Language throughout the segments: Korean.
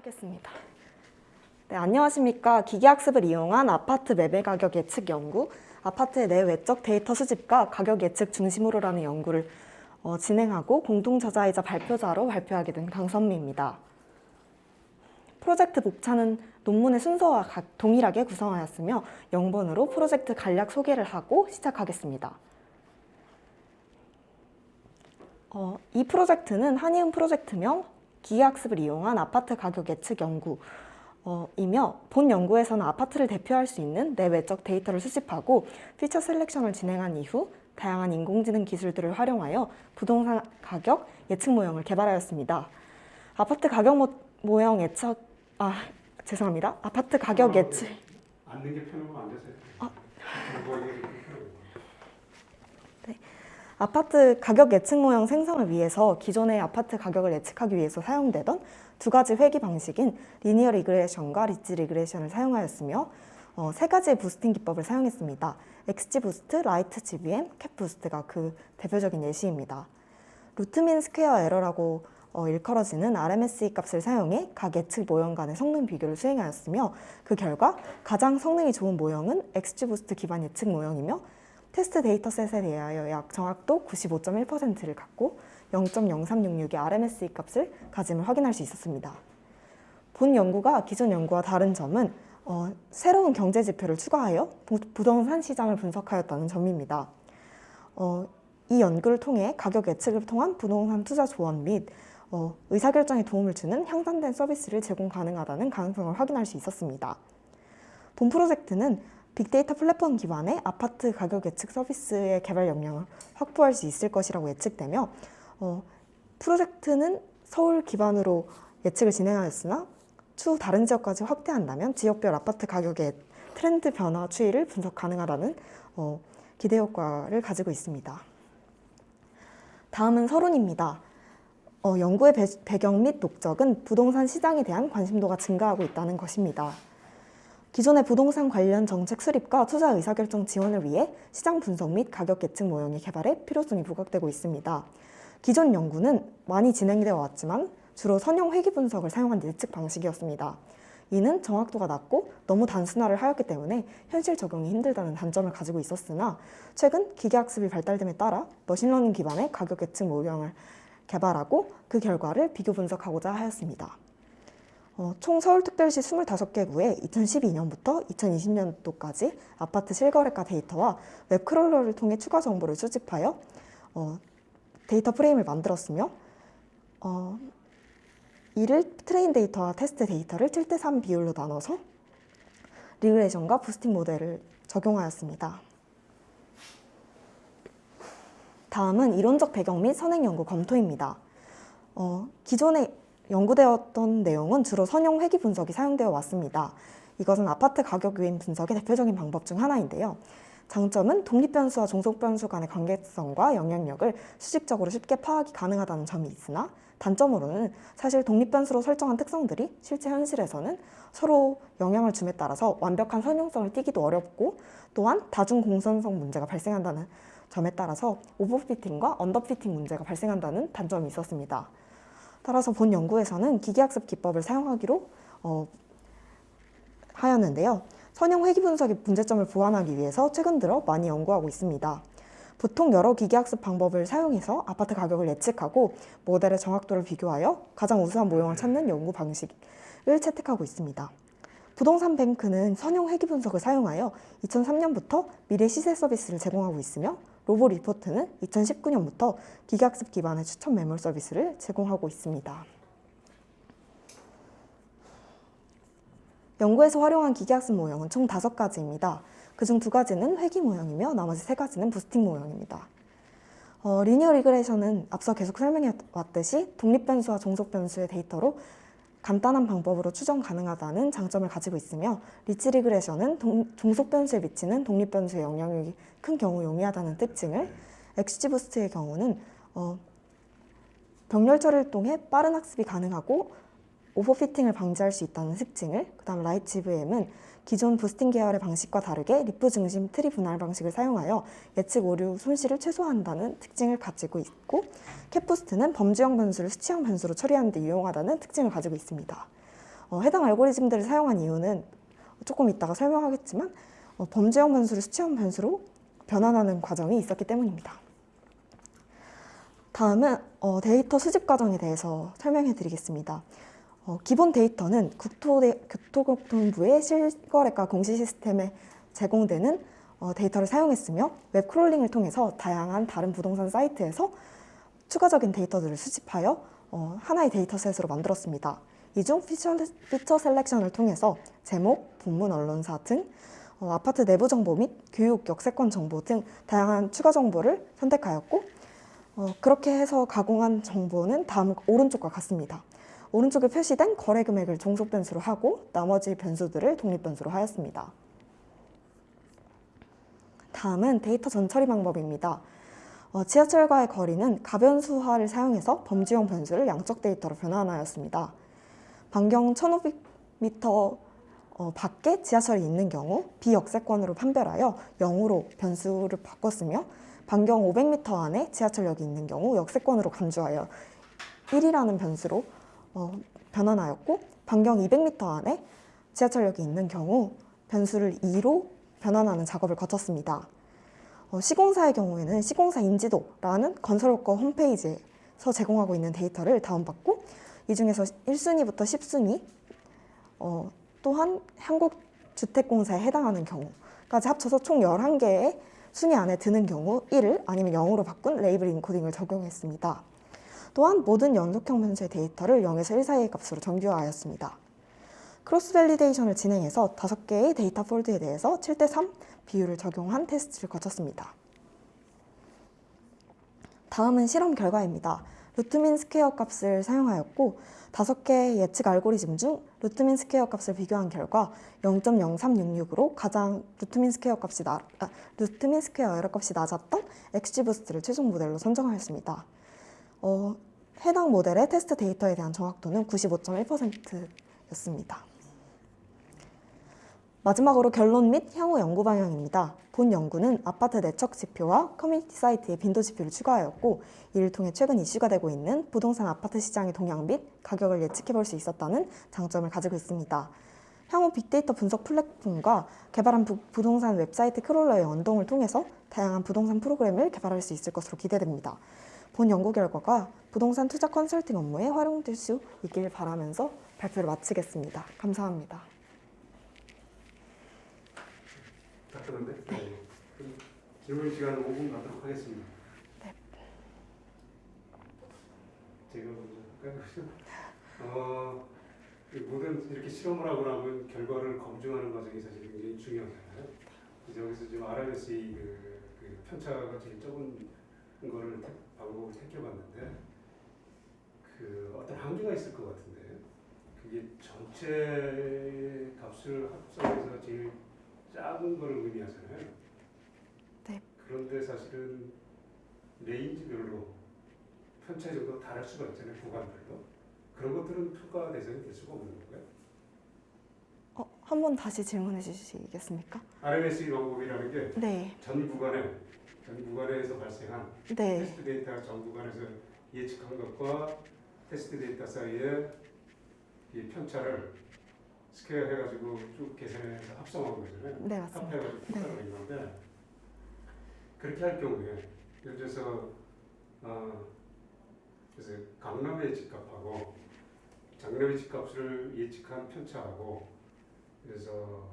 하겠습니다. 네, 안녕하십니까. 기계학습을 이용한 아파트 매매 가격 예측 연구, 아파트의 내외적 데이터 수집과 가격 예측 중심으로라는 연구를 진행하고 공동저자이자 발표자로 발표하게 된 강선미입니다. 프로젝트 목차는 논문의 순서와 동일하게 구성하였으며 0번으로 프로젝트 간략 소개를 하고 시작하겠습니다. 이 프로젝트는 한이은 프로젝트명 기계학습을 이용한 아파트 가격 예측 연구이며 본 연구에서는 아파트를 대표할 수 있는 내외적 데이터를 수집하고 피처 셀렉션을 진행한 이후 다양한 인공지능 기술들을 활용하여 부동산 가격 예측 모형을 개발하였습니다. 아파트 가격 모형 예측 아파트 가격 예측 앉는 게 편하면 앉으세요. 네. 아파트 가격 예측 모형 생성을 위해서 기존의 아파트 가격을 예측하기 위해서 사용되던 두 가지 회귀 방식인 리니어 리그레션과 리지 리그레션을 사용하였으며 세 가지의 부스팅 기법을 사용했습니다. XG 부스트, 라이트 GBM, 캡 부스트가 그 대표적인 예시입니다. 루트민 스퀘어 에러라고 일컬어지는 RMSE 값을 사용해 각 예측 모형 간의 성능 비교를 수행하였으며 그 결과 가장 성능이 좋은 모형은 XGBoost 기반 예측 모형이며 테스트 데이터셋에 대하여 약 정확도 95.1%를 갖고 0.0366의 RMSE 값을 가짐을 확인할 수 있었습니다. 본 연구가 기존 연구와 다른 점은 새로운 경제 지표를 추가하여 부동산 시장을 분석하였다는 점입니다. 이 연구를 통해 가격 예측을 통한 부동산 투자 조언 및 의사결정에 도움을 주는 향상된 서비스를 제공 가능하다는 가능성을 확인할 수 있었습니다. 본 프로젝트는 빅데이터 플랫폼 기반의 아파트 가격 예측 서비스의 개발 역량을 확보할 수 있을 것이라고 예측되며 프로젝트는 서울 기반으로 예측을 진행하였으나 추후 다른 지역까지 확대한다면 지역별 아파트 가격의 트렌드 변화 추이를 분석 가능하다는 기대 효과를 가지고 있습니다. 다음은 서론입니다. 연구의 배경 및 목적은 부동산 시장에 대한 관심도가 증가하고 있다는 것입니다. 기존의 부동산 관련 정책 수립과 투자 의사결정 지원을 위해 시장 분석 및 가격 예측 모형의 개발에 필요성이 부각되고 있습니다. 기존 연구는 많이 진행되어 왔지만 주로 선형 회귀 분석을 사용한 예측 방식이었습니다. 이는 정확도가 낮고 너무 단순화를 하였기 때문에 현실 적용이 힘들다는 단점을 가지고 있었으나 최근 기계학습이 발달됨에 따라 머신러닝 기반의 가격 예측 모형을 개발하고 그 결과를 비교 분석하고자 하였습니다. 총 서울특별시 25개 구에 2012년부터 2020년도까지 아파트 실거래가 데이터와 웹크롤러를 통해 추가 정보를 수집하여 데이터 프레임을 만들었으며 이를 트레인 데이터와 테스트 데이터를 7:3 비율로 나눠서 리그레이션과 부스팅 모델을 적용하였습니다. 다음은 이론적 배경 및 선행 연구 검토입니다. 기존에 연구되었던 내용은 주로 선형 회귀 분석이 사용되어 왔습니다. 이것은 아파트 가격 요인 분석의 대표적인 방법 중 하나인데요. 장점은 독립변수와 종속변수 간의 관계성과 영향력을 수직적으로 쉽게 파악이 가능하다는 점이 있으나 단점으로는 사실 독립변수로 설정한 특성들이 실제 현실에서는 서로 영향을 줌에 따라서 완벽한 선형성을 띠기도 어렵고 또한 다중 공선성 문제가 발생한다는 점에 따라서 오버피팅과 언더피팅 문제가 발생한다는 단점이 있었습니다. 따라서 본 연구에서는 기계학습 기법을 사용하기로 하였는데요. 선형 회귀 분석의 문제점을 보완하기 위해서 최근 들어 많이 연구하고 있습니다. 보통 여러 기계학습 방법을 사용해서 아파트 가격을 예측하고 모델의 정확도를 비교하여 가장 우수한 모형을 찾는 연구 방식을 채택하고 있습니다. 부동산 뱅크는 선형 회귀 분석을 사용하여 2003년부터 미래 시세 서비스를 제공하고 있으며 로보 리포트는 2019년부터 기계학습 기반의 추천 매물 서비스를 제공하고 있습니다. 연구에서 활용한 기계학습 모형은 총 5가지입니다. 그중 2가지는 회귀 모형이며 나머지 3가지는 부스팅 모형입니다. 리니어 리그레이션은 앞서 계속 설명해 왔듯이 독립변수와 종속변수의 데이터로 간단한 방법으로 추정 가능하다는 장점을 가지고 있으며 리지 리그레이션은 종속변수에 미치는 독립변수의 영향력이 큰 경우 용이하다는 특징을, XGBoost의 경우는 병렬 처리를 통해 빠른 학습이 가능하고 오버피팅을 방지할 수 있다는 특징을, 그 다음 라이트 GBM은 기존 부스팅 계열의 방식과 다르게 리프 중심 트리 분할 방식을 사용하여 예측 오류 손실을 최소화한다는 특징을 가지고 있고, 캡부스트는 범주형 변수를 수치형 변수로 처리하는 데 유용하다는 특징을 가지고 있습니다. 해당 알고리즘들을 사용한 이유는 조금 이따가 설명하겠지만 범죄형 변수를 수치형 변수로 변환하는 과정이 있었기 때문입니다. 다음은 데이터 수집 과정에 대해서 설명해 드리겠습니다. 기본 데이터는 국토교통부의 실거래가 공시 시스템에 제공되는 데이터를 사용했으며 웹 크롤링을 통해서 다양한 다른 부동산 사이트에서 추가적인 데이터들을 수집하여 하나의 데이터셋으로 만들었습니다. 이 중 피처 셀렉션을 통해서 제목, 본문 언론사 등 아파트 내부 정보 및 교육, 역세권 정보 등 다양한 추가 정보를 선택하였고 그렇게 해서 가공한 정보는 다음 오른쪽과 같습니다. 오른쪽에 표시된 거래 금액을 종속 변수로 하고 나머지 변수들을 독립 변수로 하였습니다. 다음은 데이터 전처리 방법입니다. 지하철과의 거리는 가변수화를 사용해서 범주형 변수를 양적 데이터로 변환하였습니다. 반경 1500m 밖에 지하철이 있는 경우 비역세권으로 판별하여 0으로 변수를 바꿨으며 반경 500m 안에 지하철역이 있는 경우 역세권으로 간주하여 1이라는 변수로 변환하였고 반경 200m 안에 지하철역이 있는 경우 변수를 2로 변환하는 작업을 거쳤습니다. 시공사의 경우에는 시공사 인지도라는 건설업과 홈페이지에서 제공하고 있는 데이터를 다운받고 이 중에서 1순위부터 10순위 또한 한국주택공사에 해당하는 경우까지 합쳐서 총 11개의 순위 안에 드는 경우 1을 아니면 0으로 바꾼 레이블 인코딩을 적용했습니다. 또한 모든 연속형 변수의 데이터를 0에서 1 사이의 값으로 정규화하였습니다. 크로스 밸리데이션을 진행해서 5개의 데이터 폴드에 대해서 7:3 비율을 적용한 테스트를 거쳤습니다. 다음은 실험 결과입니다. 루트민 스퀘어 값을 사용하였고 5개의 예측 알고리즘 중 루트민 스퀘어 값을 비교한 결과 0.0366으로 가장 루트민 스퀘어 에러 값이 낮았던 XGBoost를 최종 모델로 선정하였습니다. 해당 모델의 테스트 데이터에 대한 정확도는 95.1%였습니다. 마지막으로 결론 및 향후 연구 방향입니다. 본 연구는 아파트 내적 지표와 커뮤니티 사이트의 빈도 지표를 추가하였고 이를 통해 최근 이슈가 되고 있는 부동산 아파트 시장의 동향 및 가격을 예측해 볼 수 있었다는 장점을 가지고 있습니다. 향후 빅데이터 분석 플랫폼과 개발한 부동산 웹사이트 크롤러의 연동을 통해서 다양한 부동산 프로그램을 개발할 수 있을 것으로 기대됩니다. 본 연구 결과가 부동산 투자 컨설팅 업무에 활용될 수 있길 바라면서 발표를 마치겠습니다. 감사합니다. 답변인데? 네. 그럼 질문 시간 5분 갖도록 하겠습니다. 네. 제가 먼저 할까요? 모든 이렇게 실험을 하고 나면 결과를 검증하는 과정이 사실 굉장히 중요하잖아요. 그래서 여기서 지금 RMSE 그 편차가 제일 적은 거를 방법을 택해봤는데 어떤 한계가 있을 것 같은데 그게 전체 값을 합성해서 제일 작은 걸 의미하잖아요. 네. 그런데 사실은 레인지별로 편차 정도 다를 수가 있잖아요. 구간별로. 그런 것들은 평가 대상이 될 수가 없는 건가요? 한 번 다시 질문해 주시겠습니까? RMSE 방법이라는 게 네. 전 구간에서 발생한 네. 테스트 데이터 전 구간에서 예측한 것과 테스트 데이터 사이의 이 편차를 스퀘어 해가지고 쭉 계산해서 합성한 거잖아요. 네, 맞습니다. 합해가지고 평가를 한 건데 그렇게 할 경우에 예를 들어서 그래서 강남의 집값하고 장남의 집값을 예측한 편차하고 그래서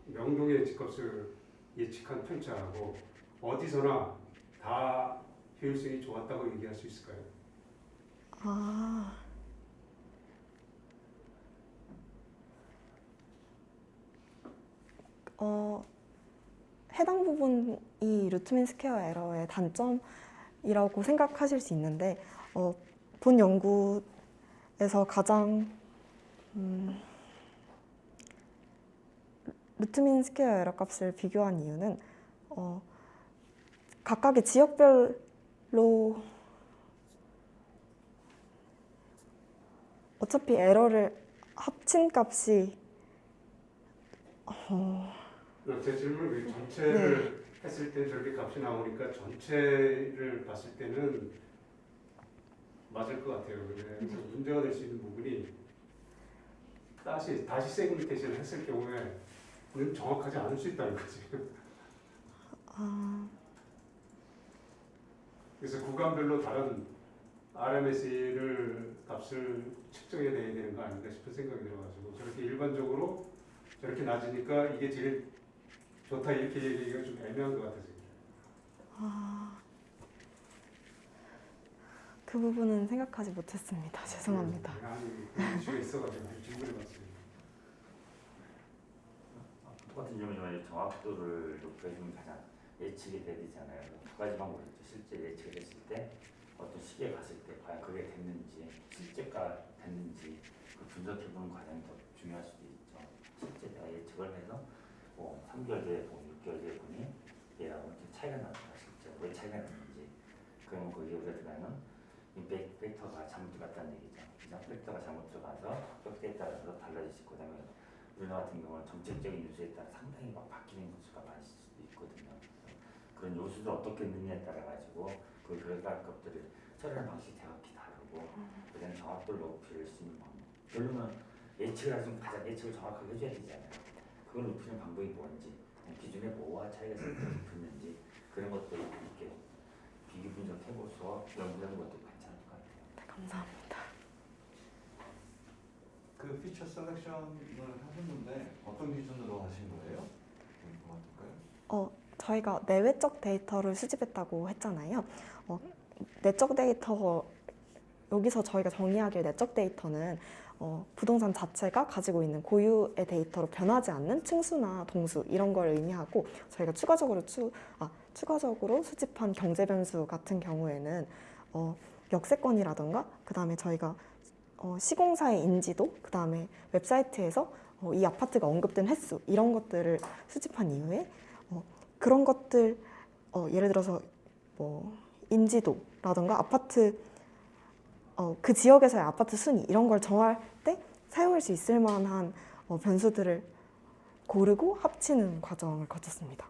명동의 집값을 예측한 편차하고 어디서나 다 효율성이 좋았다고 얘기할 수 있을까요? 해당 부분이 루트민 스퀘어 에러의 단점이라고 생각하실 수 있는데 본 연구에서 가장 루트민 스퀘어 에러 값을 비교한 이유는 각각의 지역별로 어차피 에러를 합친 값이 제 질문은 전체를 했을 때 저렇게 값이 나오니까 전체를 봤을 때는 맞을 것 같아요. 근데 문제가 될 수 있는 부분이 다시 세그멘테이션을 했을 경우에는 정확하지 않을 수 있다는 거지. 그래서 구간별로 다른 RMSE를 값을 측정해 내야 되는 거 아닌가 싶은 생각이 들어가지고 저렇게 일반적으로 저렇게 낮으니까 이게 제일 좋다 이렇게 얘기가 좀 애매한 것 같아서. 그 부분은 생각하지 못했습니다. 죄송합니다. 아니 그 이슈가 있어가지고 질문해봤습니다. 똑같은 질문이지만 정확도를 높여주면 가장 예측이 되잖아요. 두 가지 방법이 있죠. 실제 예측을 했을 때 어떤 시기에 갔을 때 과연 그게 됐는지 실제가 됐는지 그 분석해보는 과정이 더 중요할 수도 있죠. 실제 내가 예측을 해서 뭐 3개월 뒤에 보니 6개월 뒤에 보니 얘하고 이렇게 차이가 났다. 실제 왜 차이가 났는지 그러면 거기에 우리가 들어가는 임팩트 팩터가 잘못 들어갔다는 얘기죠. 이상 팩터가 잘못 들어가서 팩터에 따라서 달라지실 거다면 우리나라 같은 경우는 정책적인 요소에 따라 상당히 막 바뀌는 요소가 많을 수도 있거든요. 그런 요소를 어떻게 넣느냐에 따라 가지고 그 결과값들을 처리하는 방식이 정확히 다르고 그다음에 정확도를 높일 수 있는 방법. 결론은 예측을 하시면 가장 예측을 정확하게 해줘야 되잖아요. 그걸 높이는 방법이 뭔지 기존에 뭐와 차이가 있었는지 그런 것들을 이렇게 비교 분석해보서 연구하는 것도 괜찮을 것 같아요. 네, 감사합니다. 그 피처 셀렉션을 하셨는데 어떤 기준으로 하신 거예요? 궁금할까요? 저희가 내외적 데이터를 수집했다고 했잖아요. 내적 데이터, 여기서 저희가 정의하길 내적 데이터는 부동산 자체가 가지고 있는 고유의 데이터로 변하지 않는 층수나 동수 이런 걸 의미하고 저희가 추가적으로 수집한 경제 변수 같은 경우에는 역세권이라던가 그 다음에 저희가 시공사의 인지도 그 다음에 웹사이트에서 이 아파트가 언급된 횟수 이런 것들을 수집한 이후에 그런 것들 예를 들어서 뭐 인지도라던가 아파트 그 지역에서의 아파트 순위 이런 걸 정할 때 사용할 수 있을 만한 변수들을 고르고 합치는 과정을 거쳤습니다.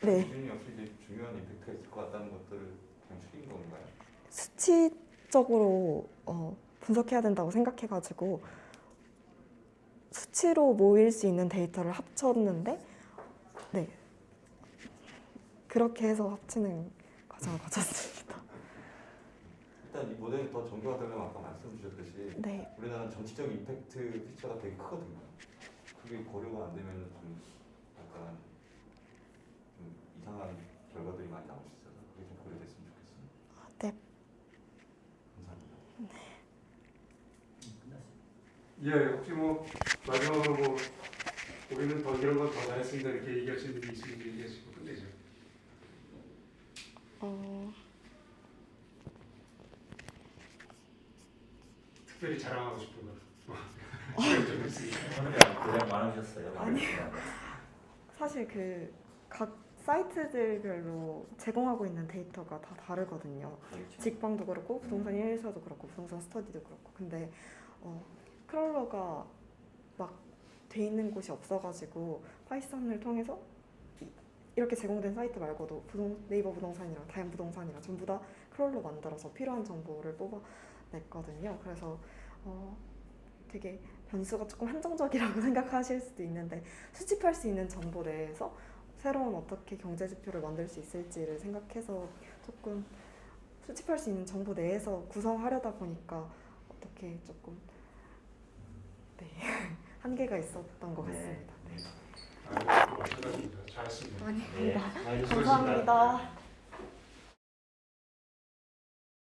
네. 기준이 역시 이제 중요한 임팩트가 있을 것 같다는 것들을 그냥 추린 건가요? 수치적으로 분석해야 된다고 생각해가지고 수치로 모일 수 있는 데이터를 합쳤는데 네 그렇게 해서 합치는 과정을 거쳤습니다. 일단 이 모델이 더 정교화되려면 아까 말씀 주셨듯이 네. 우리나라는 정치적 임팩트 피처가 되게 크거든요. 그게 고려가 안 되면 좀 약간 좀 이상한 결과들이 많이 나올 수 있어서 그게 좀 고려됐으면 좋겠습니다. 네. 감사합니다. 끝났어요. 예, 혹시 뭐 마지막으로 뭐 우리는 더 이런 건 더 잘했습니다 이렇게 얘기하시는 게 있으면 얘기하시고 끝내죠. 특별히 자랑하고 싶은 거. 좀 있으니까. 오늘 고생 많으셨어요. 아니요. 사실 각 사이트들별로 제공하고 있는 데이터가 다 다르거든요. 그렇죠. 직방도 그렇고 부동산 1사도 그렇고 부동산 스터디도 그렇고 근데 크롤러가 막 돼 있는 곳이 없어가지고 파이썬을 통해서 이렇게 제공된 사이트 말고도 네이버 부동산이랑 다양 부동산이랑 전부 다 크롤러 만들어서 필요한 정보를 뽑아냈거든요. 그래서 되게 변수가 조금 한정적이라고 생각하실 수도 있는데 수집할 수 있는 정보 내에서 새로운 어떻게 경제 지표를 만들 수 있을지를 생각해서 조금 수집할 수 있는 정보 내에서 구성하려다 보니까 어떻게 조금 한계가 있었던 것 같습니다. 아유, 수고하셨습니다. 잘했습니다. 아니, 네, 많이 감사합니다.